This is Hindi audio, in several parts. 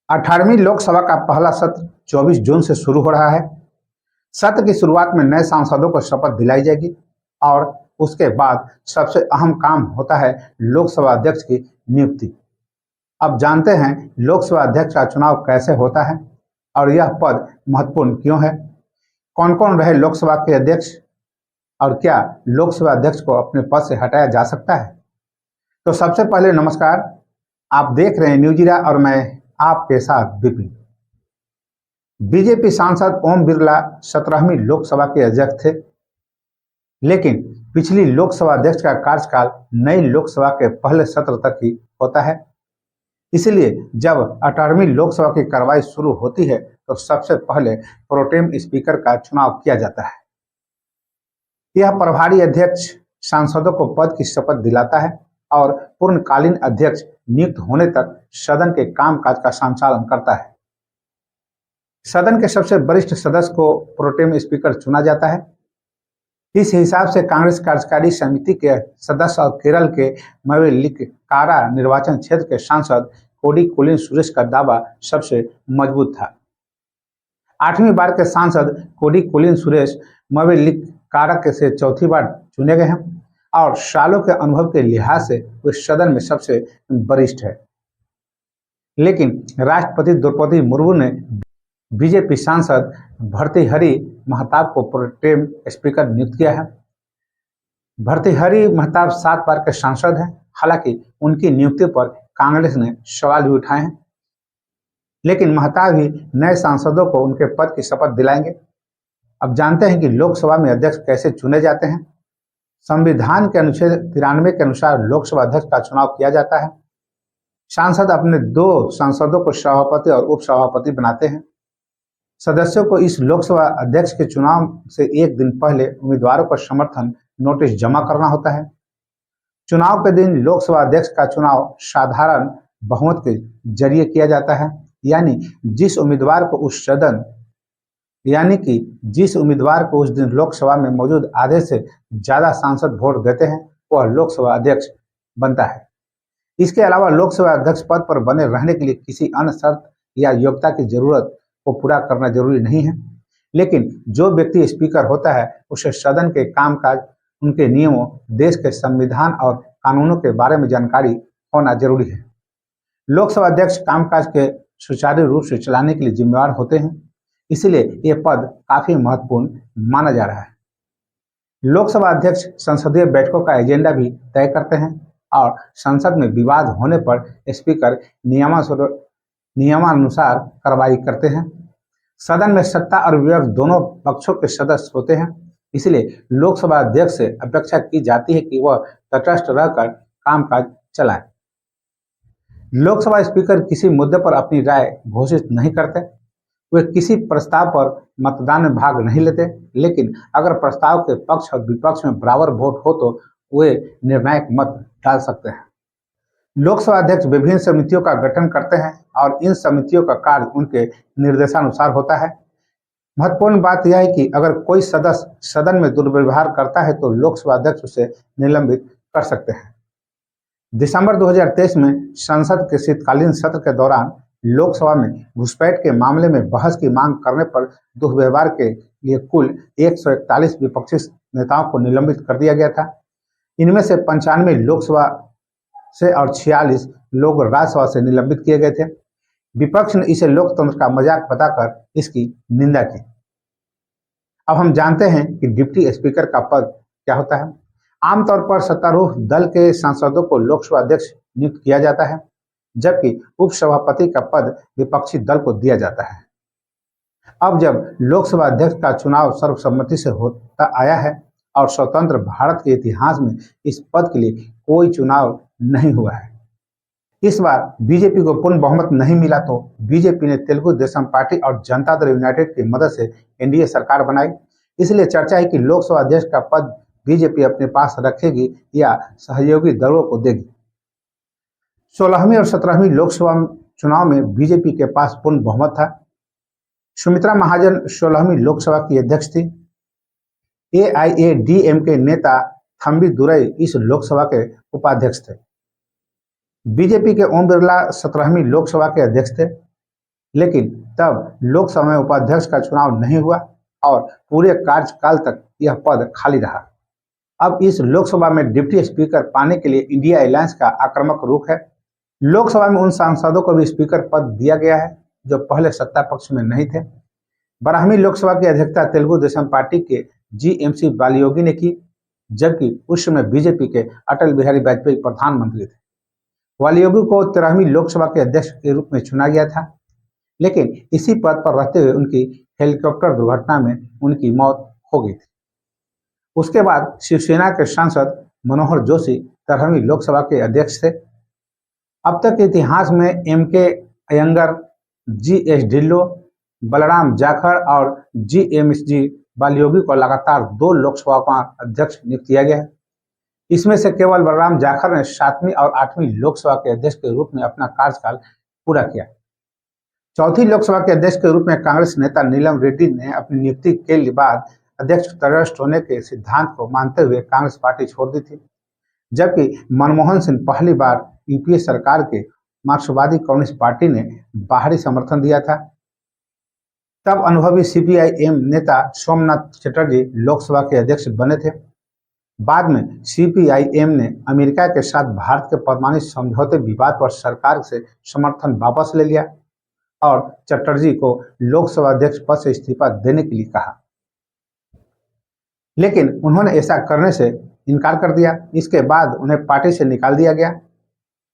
18वीं लोकसभा का पहला सत्र 24 जून से शुरू हो रहा है। सत्र की शुरुआत में नए सांसदों को शपथ दिलाई जाएगी और उसके बाद सबसे अहम काम होता है लोकसभा अध्यक्ष की नियुक्ति। अब जानते हैं लोकसभा अध्यक्ष का चुनाव कैसे होता है और यह पद महत्वपूर्ण क्यों है। कौन कौन रहे लोकसभा के अध्यक्ष और क्या लोकसभा अध्यक्ष को अपने पद से हटाया जा सकता है। तो सबसे पहले नमस्कार, आप देख रहे हैं न्यूजीरा और मैं आपके साथ विपिन। बीजेपी सांसद ओम बिरला 17वीं लोकसभा के अध्यक्ष थे, लेकिन पिछली लोकसभा अध्यक्ष का कार्यकाल नई लोकसभा के पहले सत्र तक ही होता है। इसलिए जब 18वीं लोकसभा की कार्रवाई शुरू होती है तो सबसे पहले प्रोटेम स्पीकर का चुनाव किया जाता है। यह प्रभारी अध्यक्ष सांसदों को पद की शपथ दिलाता है और पूर्णकालीन अध्यक्ष नियुक्त होने तक सदन के कामकाज का संचालन करता है। सदन के सबसे वरिष्ठ सदस्य को प्रोटेम स्पीकर चुना जाता है। इस हिसाब से कांग्रेस कार्यकारी समिति के सदस्य और केरल के मैवेलिक्कारा निर्वाचन क्षेत्र के सांसद कोडिकुलेन सुरेश का दावा सबसे मजबूत था। 8वीं बार के सांसद कोडिकुलेन सुरेश मैवेलिक्कारा के से चौथी बार चुने गए हैं और सालों के अनुभव के लिहाज से वे सदन में सबसे वरिष्ठ है। लेकिन राष्ट्रपति द्रौपदी मुर्मू ने बीजेपी सांसद भर्तृहरि महताब को प्रोटेम स्पीकर नियुक्त किया है। भर्तृहरि महताब 7 बार के सांसद हैं। हालांकि उनकी नियुक्ति पर कांग्रेस ने सवाल भी उठाए हैं, लेकिन महताब ही नए सांसदों को उनके पद की शपथ दिलाएंगे। अब जानते हैं कि लोकसभा में अध्यक्ष कैसे चुने जाते हैं। संविधान के अनुच्छेद 93 के अनुसार लोकसभा अध्यक्ष का चुनाव किया जाता है। सांसद अपने 2 सांसदों को सभापति और उपसभापति बनाते हैं। सदस्यों को इस लोकसभा अध्यक्ष के चुनाव से एक दिन पहले उम्मीदवारों को समर्थन नोटिस जमा करना होता है। चुनाव के दिन लोकसभा अध्यक्ष का चुनाव साधारण बहुमत के जरिए किया जाता है, यानी जिस उम्मीदवार को उस दिन लोकसभा में मौजूद आधे से ज्यादा सांसद वोट देते हैं वह लोकसभा अध्यक्ष बनता है। इसके अलावा लोकसभा अध्यक्ष पद पर बने रहने के लिए किसी अन्य शर्त या योग्यता की जरूरत को पूरा करना जरूरी नहीं है, लेकिन जो व्यक्ति स्पीकर होता है उसे सदन के कामकाज, उनके नियमों, देश के संविधान और कानूनों के बारे में जानकारी होना जरूरी है। लोकसभा अध्यक्ष कामकाज के सुचारू रूप से चलाने के लिए जिम्मेवार होते हैं, इसलिए यह पद काफी महत्वपूर्ण माना जा रहा है। लोकसभा अध्यक्ष संसदीय बैठकों का एजेंडा भी तय करते हैं और संसद में विवाद होने पर स्पीकर नियमानुसार कार्रवाई करते हैं। सदन में सत्ता और विपक्ष दोनों पक्षों के सदस्य होते हैं, इसलिए लोकसभा अध्यक्ष से अपेक्षा की जाती है कि वह तटस्थ रहकर कामकाज चलाए। लोकसभा स्पीकर किसी मुद्दे पर अपनी राय घोषित नहीं करते। वे किसी प्रस्ताव पर मतदान में भाग नहीं लेते, लेकिन अगर प्रस्ताव के पक्ष और विपक्ष में बराबर वोट हो तो वे निर्णायक मत डाल सकते हैं। लोकसभा अध्यक्ष विभिन्न समितियों का गठन करते हैं और इन समितियों का कार्य उनके निर्देशानुसार होता है। महत्वपूर्ण बात यह है कि अगर कोई सदस्य सदन में दुर्व्यवहार करता है तो लोकसभा अध्यक्ष उसे निलंबित कर सकते हैं। दिसंबर 2023 में संसद के शीतकालीन सत्र के दौरान लोकसभा में घुसपैठ के मामले में बहस की मांग करने पर दुर्व्यवहार के लिए कुल 141 विपक्षी नेताओं को निलंबित कर दिया गया था। इनमें से 95 लोकसभा से और 46 लोग राज्यसभा से निलंबित किए गए थे। विपक्ष ने इसे लोकतंत्र का मजाक बताकर इसकी निंदा की। अब हम जानते हैं कि डिप्टी स्पीकर का पद क्या होता है। आमतौर पर सत्तारूढ़ दल के सांसदों को लोकसभा अध्यक्ष नियुक्त किया जाता है, जबकि उपसभापति का पद विपक्षी दल को दिया जाता है। अब जब लोकसभा अध्यक्ष का चुनाव सर्वसम्मति से होता आया है और स्वतंत्र भारत के इतिहास में इस पद के लिए कोई चुनाव नहीं हुआ है। इस बार बीजेपी को पूर्ण बहुमत नहीं मिला तो बीजेपी ने तेलुगु देशम पार्टी और जनता दल यूनाइटेड की मदद से एनडीए सरकार बनाई। इसलिए चर्चा है कि लोकसभा अध्यक्ष का पद बीजेपी अपने पास रखेगी या सहयोगी दलों को देगी। 16वीं और 17वीं लोकसभा चुनाव में बीजेपी के पास पूर्ण बहुमत था। सुमित्रा महाजन 16वीं लोकसभा की अध्यक्ष थी। एआईएडीएमके नेता थंबी दुरई इस लोकसभा के उपाध्यक्ष थे। बीजेपी के ओम बिरला 17वीं लोकसभा के अध्यक्ष थे। लेकिन तब लोकसभा में उपाध्यक्ष का चुनाव नहीं हुआ और पूरे कार्यकाल तक यह पद खाली रहा। अब इस लोकसभा में डिप्टी स्पीकर पाने के लिए इंडिया अलायंस का आक्रामक रुख है। लोकसभा में उन सांसदों को भी स्पीकर पद दिया गया है जो पहले सत्ता पक्ष में नहीं थे। 12वीं लोकसभा की अध्यक्षता तेलुगु देशम पार्टी के जीएमसी बालियोगी ने की, जबकि उस समय बीजेपी के अटल बिहारी वाजपेयी प्रधानमंत्री थे। वालियोगी को 13वीं लोकसभा के अध्यक्ष के रूप में चुना गया था, लेकिन इसी पद पर रहते हुए उनकी हेलीकॉप्टर दुर्घटना में उनकी मौत हो गई थी। उसके बाद शिवसेना के सांसद मनोहर जोशी 13वीं लोकसभा के अध्यक्ष थे। अब तक इतिहास में एम.के. अयंगर, जी.एस. ढिल्लो, बलराम जाखड़ और जी.एम.सी. बालियोगी को लगातार 2 लोकसभा का अध्यक्ष नियुक्त किया गया है। इसमें से केवल बलराम जाखड़ ने 7वीं और 8वीं लोकसभा के अध्यक्ष के रूप में अपना कार्यकाल पूरा किया। 4थी लोकसभा के अध्यक्ष के रूप में कांग्रेस नेता नीलम रेड्डी ने अपनी नियुक्ति के बाद अध्यक्ष तटस्थ होने के सिद्धांत को मानते हुए कांग्रेस पार्टी छोड़ दी थी, जबकि मनमोहन सिंह पहली बार यूपीए सरकार के मार्क्सवादी कम्युनिस्ट पार्टी ने बाहरी समर्थन दिया था। तब अनुभवी सीपीआई-एम नेता सोमनाथ चटर्जी लोकसभा के अध्यक्ष बने थे। बाद में सीपीआई-एम ने अमेरिका के साथ भारत के परमाणु समझौते विवाद पर सरकार से समर्थन वापस ले लिया और चटर्जी को लोकसभा अध्यक्ष पद से इस्तीफा देने के लिए कहा, लेकिन उन्होंने ऐसा करने से इनकार कर दिया। इसके बाद उन्हें पार्टी से निकाल दिया गया।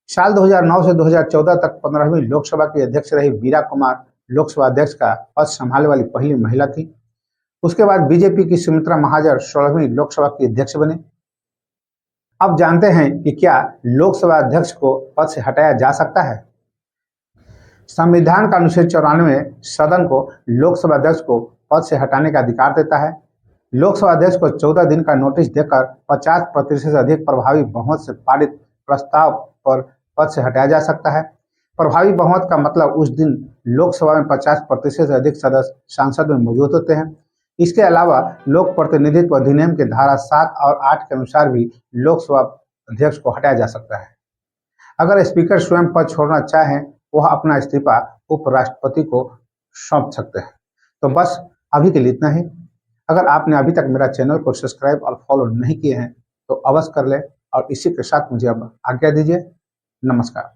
साल 2009 से 2014 तक 15वीं लोकसभा की अध्यक्ष रही वीरा कुमार लोकसभा अध्यक्ष का पद संभालने वाली पहली महिला थी। उसके बाद बीजेपी की सुमित्रा महाजन 16वीं लोकसभा की अध्यक्ष बने। अब जानते हैं कि क्या लोकसभा अध्यक्ष को पद से हटाया जा सकता है। संविधान का अनुच्छेद 94 सदन को लोकसभा अध्यक्ष को पद से हटाने का अधिकार देता है। लोकसभा अध्यक्ष को 14 दिन का नोटिस देकर 50% से अधिक प्रभावी बहुमत से पारित प्रस्ताव पर पद से हटाया जा सकता है। प्रभावी बहुमत का मतलब उस दिन लोकसभा में 50% से अधिक सदस्य सांसद में मौजूद होते हैं। इसके अलावा लोक प्रतिनिधित्व अधिनियम के धारा 7 और 8 के अनुसार भी लोकसभा अध्यक्ष को हटाया जा सकता है। अगर स्पीकर स्वयं पद छोड़ना चाहें, वह अपना इस्तीफा उपराष्ट्रपति को सौंप सकते हैं। तो बस अभी के लिए इतना ही। अगर आपने अभी तक मेरा चैनल को सब्सक्राइब और फॉलो नहीं किए हैं तो अवश्य कर लें और इसी के साथ मुझे अब आज्ञा दीजिए। नमस्कार।